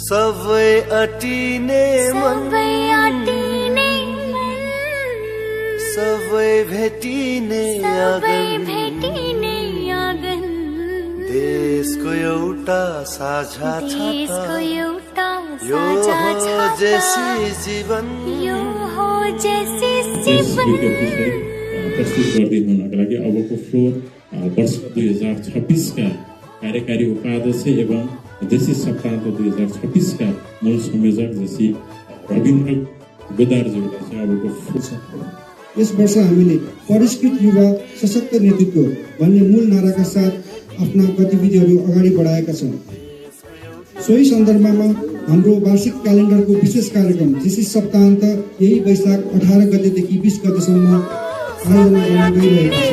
सबै अटिने मन सबै भेटिने आगन देशको एउटा साझा छाता यो हो जैसी जीवन प्रस्तुत गर्दै हुनका लागि अबको फ्लोर वर्ष 2026 का कार्यकारी उपाध्यक्ष एवं देशी सप्ताहन्त 2026 का मूल संयोजक जसी रविन्द्र गोदारज्यूलाई चाहिँ अबको फ्लोर छ। यस वर्ष हामीले परिष्कृत युवा सशक्त नेतृत्व भन्ने मूल नाराका साथ आफ्ना गतिविधिहरू अगाडि बढाएका छौँ। सोही सन्दर्भमा हाम्रो वार्षिक क्यालेन्डरको विशेष कार्यक्रम देशी सप्ताहन्त यही वैशाख 18 गतेदेखि 20 गतेसम्म आयोजना गर्न गइरहेको छ।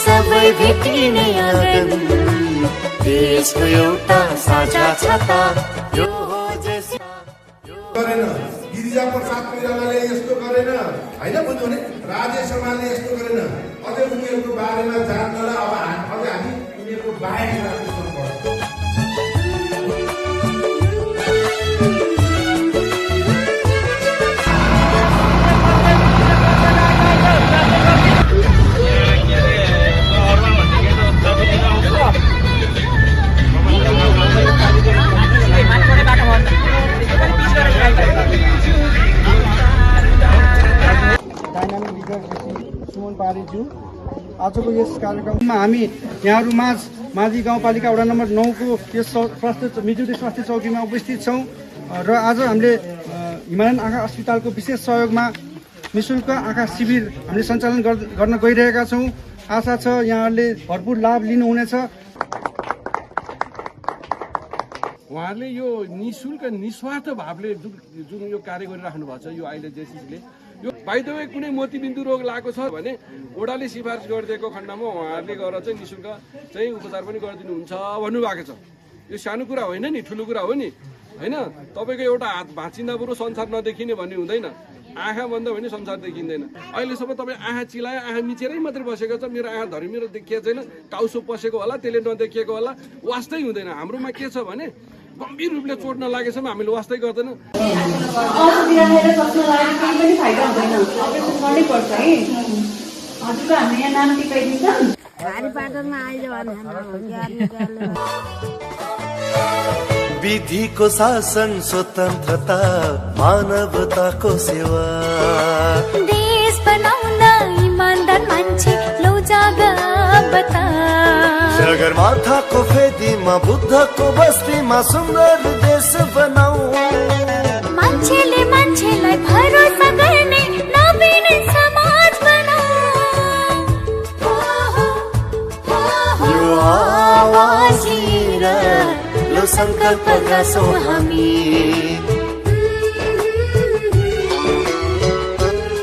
सबै भेटिने आगन देशको एउटा साझा छाता यो हो जैसी गरेन गिरिजा प्रसाद कोइरालाले यस्तो गरेन हैन भन्नु भने राजेश शर्माले यस्तो गरेन अझै उनीहरूको बारेमा जान्नलाई अब अझै हामी उनीहरूको बाहेक राख्नुपर्छ। आजको यस कार्यक्रममा हामी यहाँहरू माझी गाउँपालिका वडा नम्बर 9 को यस मिजुरी स्वास्थ्य चौकीमा उपस्थित छौँ र आज हामीले हिमालयन आँखा अस्पतालको विशेष सहयोगमा निःशुल्क आँखा शिविर हामीले सञ्चालन गर्न गइरहेका छौँ। आशा छ यहाँहरूले भरपुर लाभ लिनुहुनेछ। उहाँहरूले यो निःशुल्क निस्वार्थ भावले जुन यो कार्य गरिराख्नु भएको छ यो अहिले जेसिसले यो बाइ द वे कुनै मोतीबिन्दु रोग लागेको छ भने ओडाले सिफारिस गरिदिएको खण्डमा उहाँहरूले गएर चाहिँ निःशुल्क चाहिँ उपचार पनि गरिदिनुहुन्छ भन्नुभएको छ। यो सानो कुरा होइन नि, ठुलो कुरा हो नि होइन। तपाईँको एउटा हात भाँचिँदा बरु संसार नदेखिने भन्ने हुँदैन। आँखा बन्द भने संसार देखिँदैन। अहिलेसम्म तपाईँ आँखा चिलायो, आँखा मिचेरै मात्रै बसेको छ। मेरो आँखा धरि मेरो देखिएको छैन, टाउसो पसेको होला, त्यसले नदेखिएको होला, वास्तै हुँदैन। हाम्रोमा के छ भने गम्भीर रूपले चोट नलागेसम्म हामीले वास्तै गर्दैन। विधिको शासन स्वतन्त्रता मानवताको सेवा देश बनाउन इमानदार मान्छे लौ जागा बता सगरमाथाको फेदीमा बुद्धको बस्तीमा सुन्दर देश बनाऊ मान्छेले मान्छेलाई भरोसा गर्ने नवीन समाज बनाऊ यो आवाज लिएर लो संकल्प गाँसौँ हामी।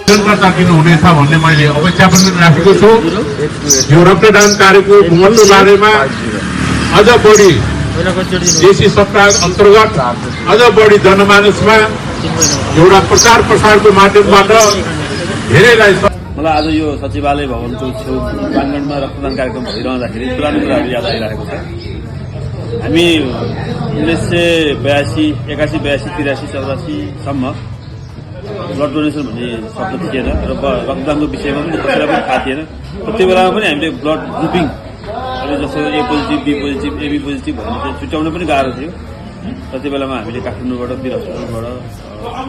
जनता किन्नुहुनेछ भन्ने मैले अपेक्षा पनि राखेको छु। यो रक्तदान कार्यको महत्त्व बारेमा अझ बढी देशी सप्ताह अन्तर्गत अझ बढी जनमानसमा एउटा प्रचार प्रसारको माध्यमबाट धेरैलाई मलाई आज यो सचिवालय भवनको छेउ प्राङ्गणमा रक्तदान कार्यक्रम भइरहँदाखेरि पुरानो कुराहरू याद आइरहेको छ। हामी 1982, 81, 82, 83, 84 सम्म ब्लड डोनेसन भन्ने शब्द थिएन र रक्तदानको विषयमा पनि कसैलाई पनि थाहा थिएन। त्यो बेलामा पनि हामीले ब्लड ग्रुपिङ जस्तो A positive, B positive, AB positive भन्ने चाहिँ छुट्याउन पनि गाह्रो थियो। र त्यो बेलामा हामीले काठमाडौँबाट वीर हस्पिटलबाट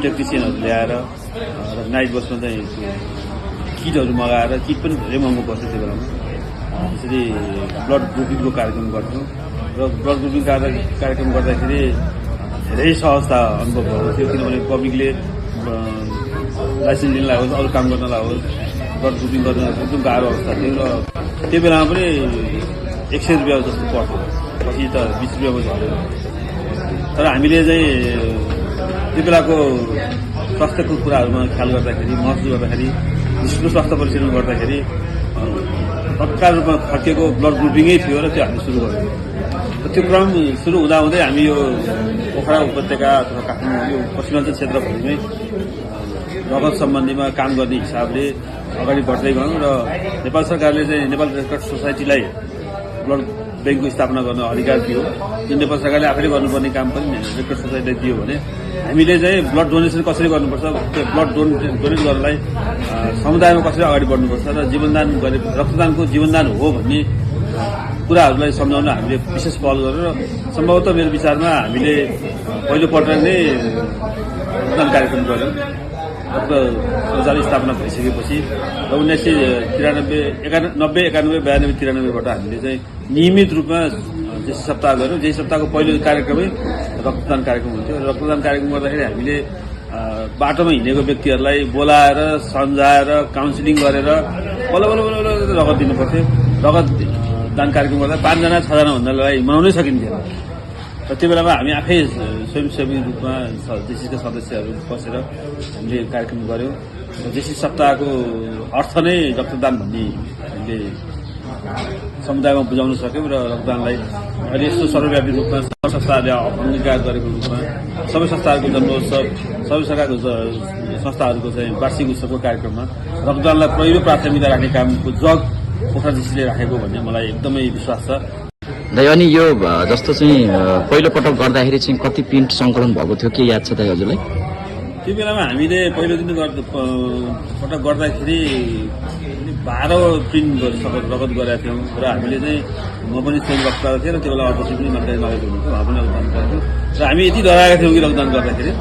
टेक्निसियनहरू ल्याएर र नाइट बसमा चाहिँ किटहरू मगाएर, किट पनि धेरै महँगो पर्थ्यो त्यो बेलामा। त्यसरी ब्लड ग्रुपिङको कार्यक्रम गर्थ्यौँ र ब्लड ग्रुपिङ कार्यक्रम गर्दाखेरि धेरै सहजता अनुभव भएको थियो। किनभने पब्लिकले लाइसेन्स लिनलाई होस्, अरू काम गर्नलाई होस्, ब्लड ग्रुपिङ गर्न एकदम गाह्रो अवस्था थियो र त्यो बेलामा पनि 100 रुपियाँ जस्तो पर्थ्यो, पछि त 20 रुपियाँमा झऱ्यो। तर हामीले चाहिँ त्यो बेलाको स्वास्थ्यको कुराहरूमा ख्याल गर्दाखेरि, महसुस गर्दाखेरि, निःशुल्क स्वास्थ्य परीक्षण गर्दाखेरि तत्काल रूपमा फर्केको ब्लड ग्रुपिङै थियो र त्यो हामी सुरु गऱ्यौँ। त्यो क्रम सुरु हुँदाहुँदै हामी यो पोखरा उपत्यका अथवा काठमाडौँ यो पश्चिमाञ्चल क्षेत्रभरिमै रगत सम्बन्धीमा काम गर्ने हिसाबले अगाडि बढ्दै गयौँ र नेपाल सरकारले चाहिँ नेपाल रेड क्रस सोसाइटीलाई ब्लड ब्याङ्कको स्थापना गर्न अधिकार दियो, जुन नेपाल सरकारले आफैले गर्नुपर्ने काम पनि रेड क्रस सोसाइटीलाई दियो भने हामीले चाहिँ ब्लड डोनेसन कसरी गर्नुपर्छ, त्यो ब्लड डोनेट गर्नलाई समुदायमा कसरी अगाडि बढ्नुपर्छ र जीवनदान गरे रक्तदानको जीवनदान हो भन्ने कुराहरूलाई सम्झाउन हामीले विशेष पहल गरेर सम्भवतः मेरो विचारमा हामीले पहिलोपल्ट नै रक्तदान कार्यक्रम गऱ्यौँ। रक्त शौचालय स्थापना भइसकेपछि र 1993, 92बाट हामीले चाहिँ नियमित रूपमा जेसी सप्ताह गऱ्यौँ। जेसी सप्ताहको पहिलो कार्यक्रमै रक्तदान कार्यक्रम हुन्थ्यो। रक्तदान कार्यक्रम गर्दाखेरि हामीले बाटोमा हिँडेको व्यक्तिहरूलाई बोलाएर सम्झाएर काउन्सिलिङ गरेर बल्ल रगत दिनुपर्थ्यो। रगत दान कार्यक्रम गर्दा 5 जना 6 जना भन्दालाई मनाउनै सकिन्थेन र त्यो बेलामा हामी आफै स्वयंसेवी रूपमा जेसीका सदस्यहरू बसेर हामीले कार्यक्रम गऱ्यौँ। जेसी सप्ताहको अर्थ नै रक्तदान भन्ने हामीले समुदायमा बुझाउन सक्यौँ र रक्तदानलाई अहिले यस्तो सर्वव्यापी रूपमा सबै संस्थाहरूले अङ्गीकार गरेको रूपमा सबै संस्थाहरूको जन्मोत्सव, सबै सरकारको संस्थाहरूको चाहिँ वार्षिक उत्सवको कार्यक्रममा रक्तदानलाई पहिलो प्राथमिकता राख्ने कामको जग पोखरा जेसीले राखेको भन्ने मलाई एकदमै विश्वास छ। अनि यो जस्तो चाहिँ पहिलो पटक गर्दाखेरि चाहिँ कति प्रिन्ट सङ्कलन भएको थियो के याद छ त हजुरलाई? त्यो बेलामा हामीले पहिलो दिन पटक गर्दाखेरि 12 प्रिन्ट रगत गरेका थियौँ र हामीले चाहिँ म पनि स्वयं रक्तदाता थिएँ र त्यो बेला अध्यक्ष पनि नगएको हुनुहुन्थ्यो, उहाँ पनि रक्तदान गर्थ्यौँ र हामी यति डराएका थियौँ कि रक्तदान गर्दाखेरि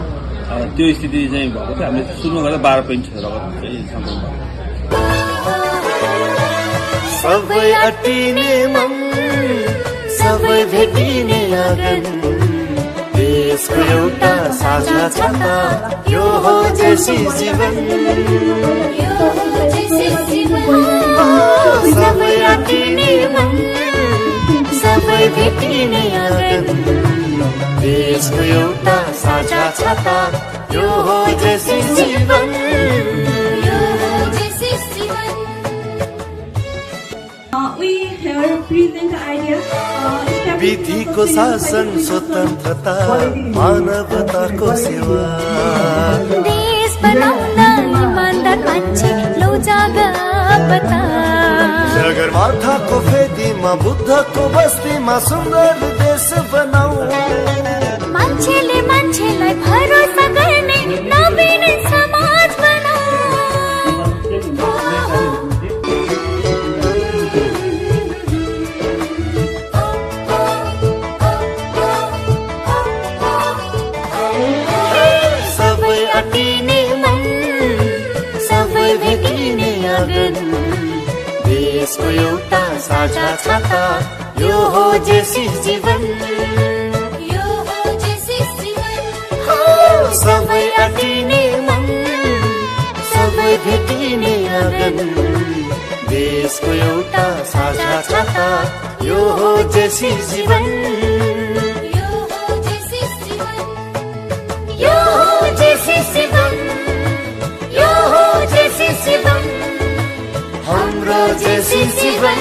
त्यो स्थिति चाहिँ भएको थियो। हामीले सुरुमा गर्दा 12 प्रिन्ट रगत चाहिँ सङ्कलन भएको। सबै अटिने मन सबै भेटिने आँगन देशको एउटा साझा छाता यो हो जेसी जीवन। सबै अटिने मन सबै भेटिने आँगन देशको एउटा साझा छाता यो हो जेसी जीवन। विधिको शासन स्वतन्त्रता मानवताको सेवा देश बनाउन इमानदार मान्छे लौ जागा पता। सगरमाथाको फेदीमा बुद्धको बस्तीमा सुन्दर देश बनाऊ। मान्छेले मान्छेलाई भरोसा गर्ने नवीन समाज बनाऊ। सबै अटिने मन सबै भेटिने आँगन देशको एउटा साझा छाता यो हो जेसी जीवन। सबै अटिने मन सबै भेटिने आँगन देशको एउटा साझा छाता यो हो जेसी जीवन। यो हो जेसी जीवन। यो हो जेसी जीवन। हाम्रो जेसी जीवन।